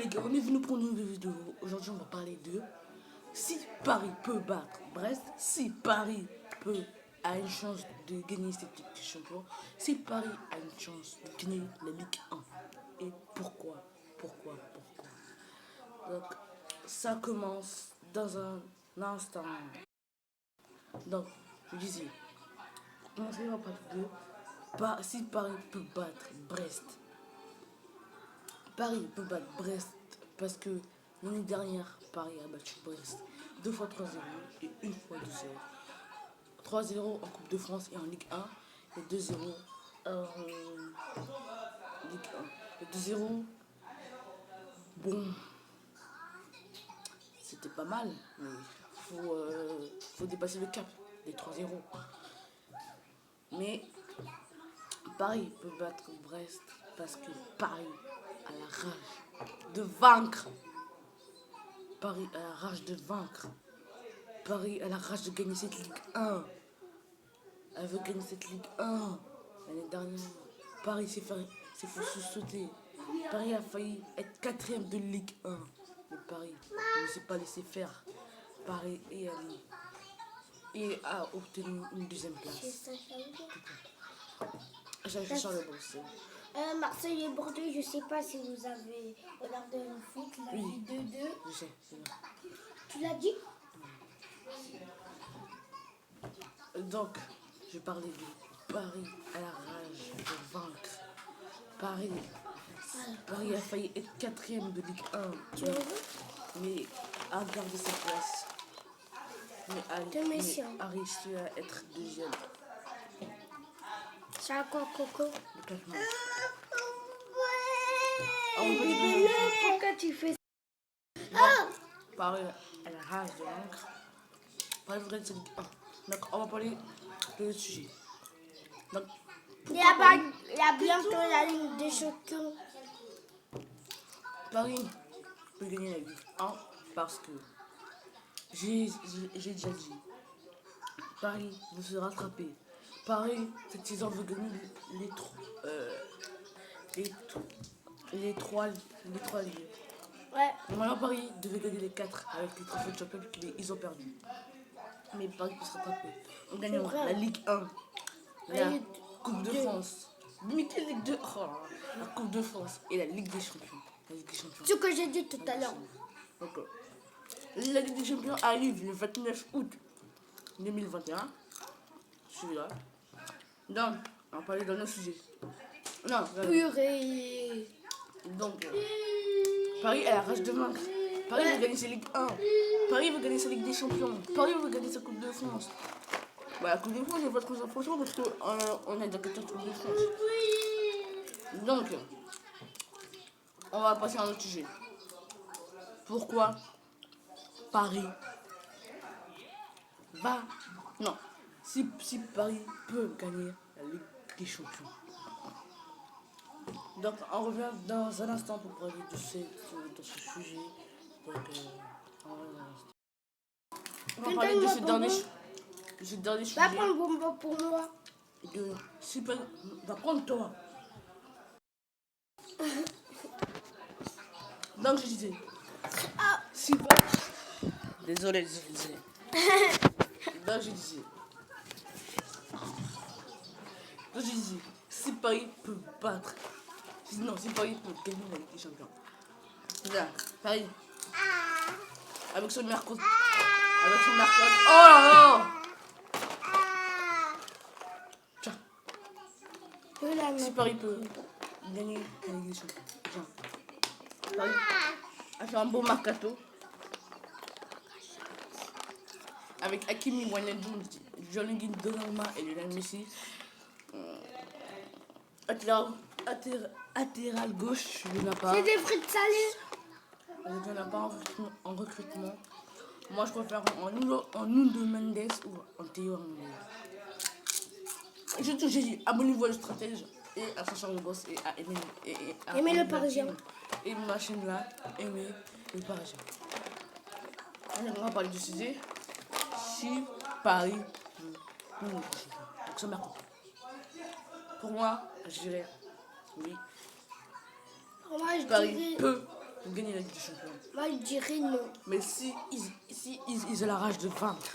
les gars, on est venu pour une nouvelle vidéo. Aujourd'hui, on va parler de si Paris peut battre Brest, si Paris a une chance de gagner cette Ligue des Champions, si Paris a une chance de gagner la Ligue 1. Et pourquoi? Donc, ça commence dans un instant. Donc, je disais, pour commencer, on va parler de si Paris peut battre Brest. Paris peut battre Brest parce que l'année dernière, Paris a battu Brest 2 fois 3-0 et 1 fois 2-0. 3-0 en Coupe de France et en Ligue 1 et 2-0 en Ligue 1. Et 2-0, bon, c'était pas mal, mais faut dépasser le cap des 3-0. Mais Paris peut battre Brest parce que Paris a la rage de vaincre. Paris a la rage de vaincre. Paris a la rage de gagner cette Ligue 1. Elle veut gagner cette Ligue 1. L'année dernière, Paris s'est fait sauter. Paris a failli être 4ème de Ligue 1. Mais Paris ne s'est pas laissé faire. Paris est allé et a obtenu une 2ème place. J'ai Charles de Bruxelles. Marseille et Bordeaux, je sais pas si vous avez regardé le foot, la Oui. 2-2. Je sais, c'est bon. Tu l'as dit? Donc, je parlais de Paris à la rage de vaincre. Paris a failli être 4ème de Ligue 1. Tu veux? Mais a gardé sa place. Mais a réussi à être 2ème. C'est à quoi, Coco? Le classement. Pourquoi tu fais Paris à la rage de vaincre. Paris veut gagner sa Ligue 1. Donc, on va parler de ce sujet. Donc, il y a bientôt la Ligue des Champions. Paris peut gagner la Ligue 1 parce que j'ai déjà dit, Paris veut se rattraper. Paris, cette saison, veut gagner les trois ligues. Ouais. Normalement, Paris devait gagner les 4 avec les trophées de champion, mais ils ont perdu. Mais Paris peut se rattraper. En gagnant la Ligue 1, la Coupe de France. Mais quelle Ligue 2? La Coupe de France et la Ligue des Champions. Ce que j'ai dit tout à l'heure. Donc, la Ligue des Champions arrive le 29 août 2021. Celui-là. Donc, on va parler d'un autre sujet. Non, Purée. donc, Paris a la rage de vaincre. Paris veut gagner sa Ligue 1. Paris veut gagner sa Ligue des Champions. Paris veut gagner sa Coupe de France. Bah, la Coupe de France, il n'y a pas trop d'impression parce qu'on a déjà 14 Coupes de France. Donc, on va passer à un autre sujet. Pourquoi Paris va... Non, si Paris peut gagner la Ligue des Champions. Donc, on revient dans un instant pour parler de ce sujet. Donc, on va parler de ce dernier sujet. Va prendre le bonbon pour moi. Va prendre toi. Donc, je disais... Si Paris... Désolé. Donc, je disais... si Paris peut battre... Non, si Paris peut gagner la Ligue des Champions. Là, Paris. Avec son mercato. Oh là là! Tiens. Si Paris peut gagner la Ligue des Champions. Tiens. Paris a fait un beau mercato. Avec Hakimi, Wijnaldum, Gianluigi Donnarumma et Lionel Messi. Latéral gauche, il n'y en a pas. C'est des frites salées. Il n'y en a pas en recrutement. Moi, je préfère en Nuno Mendes ou en Théo Hernandez. J'ai dit, abonnez-vous à le stratège et à Sacha Le Boss et à Aimez le Parisien. Et ma chaîne là, aimez le Parisien. On va parler du sujet. Si Paris peut gagner. Donc, ça m'a compris. Pour moi, je dirais oui. Moi, je Paris dirais... peut pour gagner la Ligue des Champions. Moi, je dirais non. Mais si ils ont la rage de vaincre,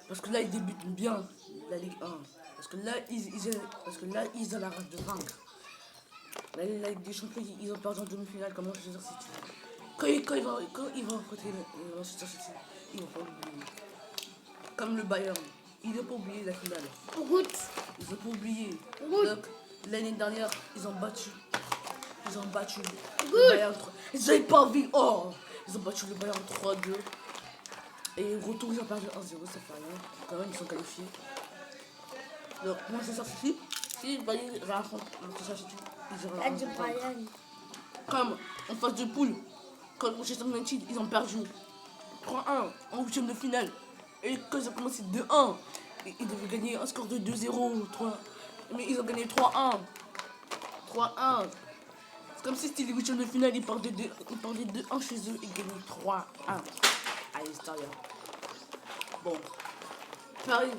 parce que là ils débutent bien la Ligue 1, parce que là ils ont la rage de vaincre. La Ligue des Champions, ils ont perdu en demi-finale comme Manchester City. Quand ils vont affronter Manchester City, ils vont pas oublier. Comme le Bayern, ils n'ont pas oublié la finale. Route. Ils n'ont pas oublié. Good. Donc l'année dernière, ils ont battu le Bayern 3. Ils n'avaient pas envie. Oh, ils ont battu le Bayern 3-2. Et au retour, ils ont perdu 1-0, ça fait rien. Quand même, ils sont qualifiés. Donc, Manchester City, si le Bayern affronte Manchester City, ils auront La du Brian. comme en phase de poule, quand Manchester United, ils ont perdu 3-1 en huitième de finale. Et quand ils ont commencé 2-1, ils devaient gagner un score de 2-0, 3. Mais ils ont gagné 3-1. 3-1. C'est comme si c'était les huitièmes de finale, ils partaient 2-1 chez eux et gagnaient 3-1 à l'extérieur. Bon, Paris.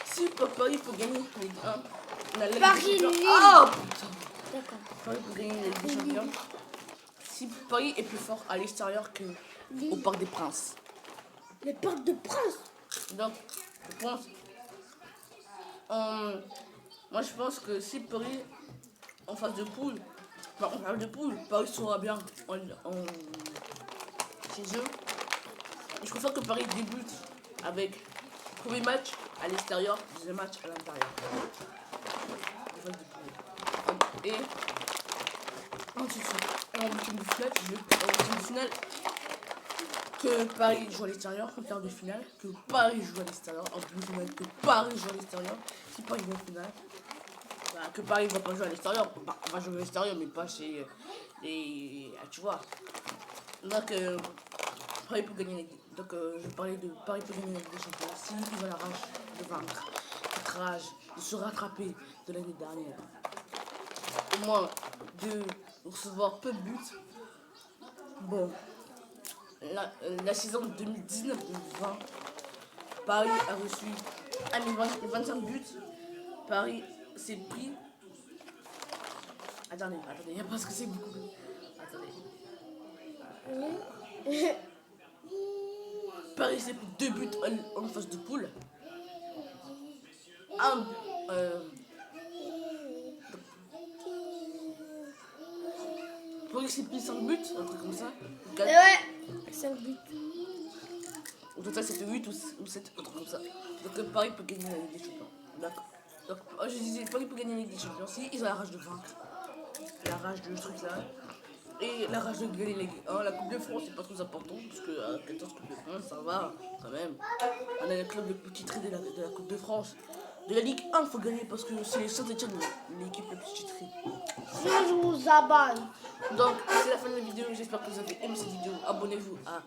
Si Paris peut gagner la Ligue 1, la Ligue Paris, des Champions. Lille. Ah putain. D'accord. Paris peut gagner la Ligue des Champions. Si Paris est plus fort à l'extérieur qu'au Parc des Princes. Les portes de Prince. Donc, je pense. Moi, je pense que si Paris, en phase de poule, Paris sera bien chez eux. Je préfère que Paris débute avec premier match à l'extérieur, deuxième match à l'intérieur. Et ensuite, en huitième de finale, que Paris joue à l'extérieur, en quart de finale, que Paris joue à l'extérieur, en demi-finale, que Paris joue à l'extérieur, si Paris joue en finale, bah, que Paris ne va pas jouer à l'extérieur, bah, on va jouer à l'extérieur, mais pas chez les. Tu vois. Donc, Paris peut gagner je parlais de Paris peut gagner la Ligue des Champions, si ils ont la rage de vaincre, cette rage de se rattraper de l'année dernière. Au moins de recevoir peu de buts. Bon. La saison 2019-2020, Paris a reçu 25 buts. Paris s'est pris. Attendez, il y a parce que c'est beaucoup. Attendez. Paris s'est pris 2 buts en phase de poule. Paris s'est pris 5 buts, un truc comme ça. Ouais. 5 buts. Au total, c'était 8 ou 7, un truc comme ça. Donc Paris peut gagner la Ligue des Champions. D'accord. Donc, je disais, Paris peut gagner la Ligue des Champions si ils ont la rage de vaincre. La rage de ce truc là. Et la rage de gagner la Ligue 1. La Coupe de France, c'est pas trop important. Parce que 14 Coupe de France, ça va quand même. On a le club de petit trait de la Coupe de France. De la Ligue 1, il faut gagner parce que c'est Saint-Etienne, l'équipe la plus titrée. Sinon, je vous aballe. Donc, c'est la fin de la vidéo. J'espère que vous avez aimé cette vidéo. Abonnez-vous à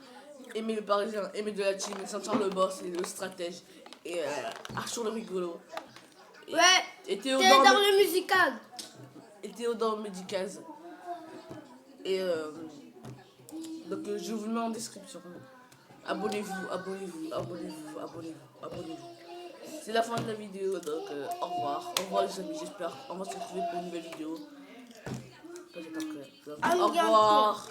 Aimer le Parisien, Aimer de la team, sentir le boss et le stratège. Et Arthur le rigolo. Ouais. Et T'es dans le musical. Et Théodore Médicaz. Et donc, je vous le mets en description. Abonnez-vous. C'est la fin de la vidéo, donc au revoir. Au revoir les amis, j'espère qu'on va se retrouver pour une nouvelle vidéo. Au revoir.